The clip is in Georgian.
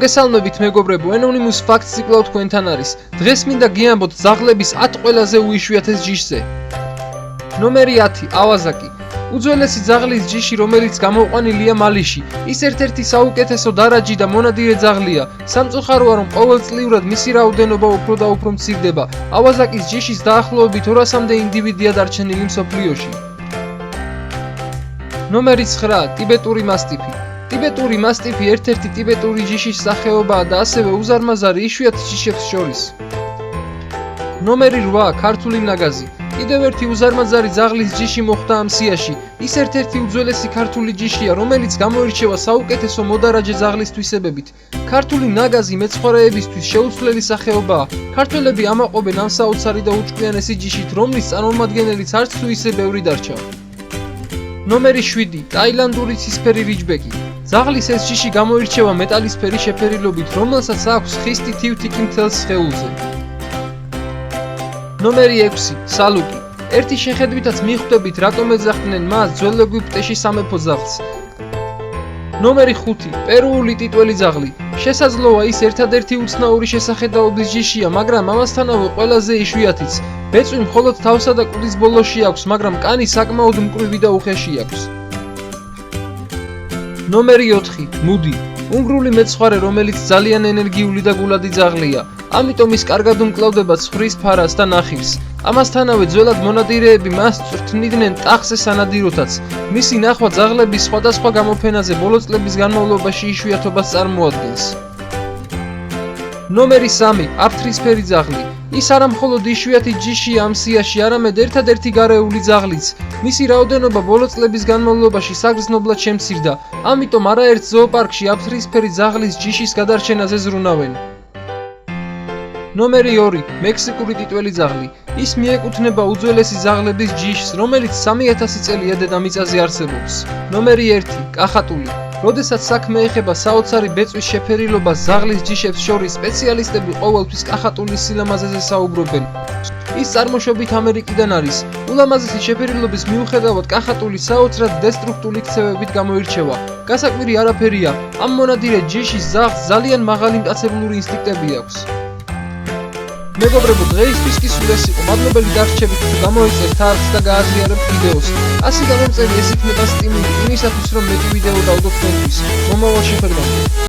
მოგესალმებით მეგობრებო, Anonymous Facts ციკლაუ თქვენთან არის. დღეს მინდა გიამბოთ ძაღლების 10 ყველაზე უიშვიათეს ჯიშზე. ნომერი 10, ავაზაკი. უძველესი ძაღლის ჯიში, რომელიც გამოყვანილია მალიში. ის ერთ-ერთი საუკეთესო დარაჯი და მონადირე ძაღლია. სამწუხაროა, რომ ყოველწლიურად მისი რაოდენობა უფრო და უფრო მცირდება. ავაზაკის ჯიშის დაახლოებით 200-მდე ინდივიდია დარჩენილი მსოფლიოში. ნომერი 9, ტიბეტური მასტიფი. ტიბეტური მასტიფი ერთ-ერთი ტიბეტური ჯიშის სახეობაა და ასევე უზარმაზარი იშვიათ ჯიშებს შორის. ნომერი 8, ქართული ნაგაზი. კიდევ ერთი უზარმაზარი ძაღლის ჯიში მოხვდა ამ სიაში. ის ერთ-ერთი უძველესი ქართული ჯიშია, რომელიც გამოირჩევა საუკეთესო მოდარაჯე ძაღლის თვისებებით. ქართული ნაგაზი მეცხვარეებისთვის შეუცვლელი სახეობაა. ქართველები ამაყობენ ამ საოცარი და უჭკვიანესი ჯიშით, რომლის წარმომადგენელიც არც თუ ისე ბევრი დარჩა. ნომერი 7, ტაილანდური ცისფერი რიჯბეკი. ძაღლის ეს ჯიში გამოირჩევა მეტალისფერი შეფერილობით, რომელსაც აქვს ხისტი თივთიკი მთელ სხეულზე. ნომერი 6, სალუკი. ერთი შეხედვითაც მიხვდებით, რატომ ეძახდნენ მას ძველ ეგვიპტეში სამეფო ძაღლს. ნომერი 5, პერუული ტიტველი ძაღლი. შესაძლოა ის ერთადერთი უცნაური შესახედაობის ჯიშია, მაგრამ ამასთანავე ყველაზე იშვიათიც. ბეწვი მხოლოდ თავსა და კუდის ბოლოში აქვს, მაგრამ კანი საკმაოდ მკვრივი და უხეში აქვს. ნომერი 4, მუდი. უნგრული მეცხვარე, რომელიც ძალიან ენერგიული და გულადი ძაღლია. ამიტომ ის კარგად უმკლავდება ცხვრის ფარას და ნახირს. ამასთანავე ძველად მონადირეები მას წვრთნიდნენ ტახზე სანადიროთაც. მისი ნახვა ძაღლების სხვადასხვა გამოფენაზე ბოლო წლების განმავლობაში იშვიათობას წარმოადგენს. ნომერი 3, აფთრისფერი ძაღლი. ის არა მხოლოდ იშვიათი ჯიშია ამ სიაში, არამედ ერთადერთი გარეული ძაღლიც. მისი რაოდენობა ბოლო წლების განმავლობაში საგრძნობლად შემცირდა. ამიტომ არაერთ ზოოპარკში აფთრისფერი ძაღლის ჯიშის გადარჩენაზე ზრუნავენ. ნომერი 2, მექსიკური ტიტველი ძაღლი. ის მიეკუთვნება უძველესი ძაღლების ჯიშს, რომელიც 3000 წელია დედამიწაზე არსებობს. ნომერი 1, კახატული. როდესაც საქმე ეხება საოცარი ბეწვის შეფერილობას ძაღლის ჯიშებს შორის, სპეციალისტები ყოველთვის კახატულის სილამაზეზე საუბრობენ. ის წარმოშობით ამერიკიდან არის. ულამაზესი შეფერილობის მიუხედავად, კახატული საოცრად დესტრუქტიული ქცევებით გამოირჩევა. გასაკვირი არაფერია, ამ მონადირე ჯიშის ძაღლს ძალიან მაღალი მტაცებლური ინსტინქტები აქვს. მეგობრებო, დღეისთვის კი სულ ეს იყო. მადლობელი დარჩებით, თუ გამოიწერთ არხს და გააზიარებთ ვიდეოს. ასი გამომწერი ეს იქნება სტიმული იმისათვის, რომ მეტი ვიდეო დავდოთ თქვენთვის. მომავალ შეხვედრამდე.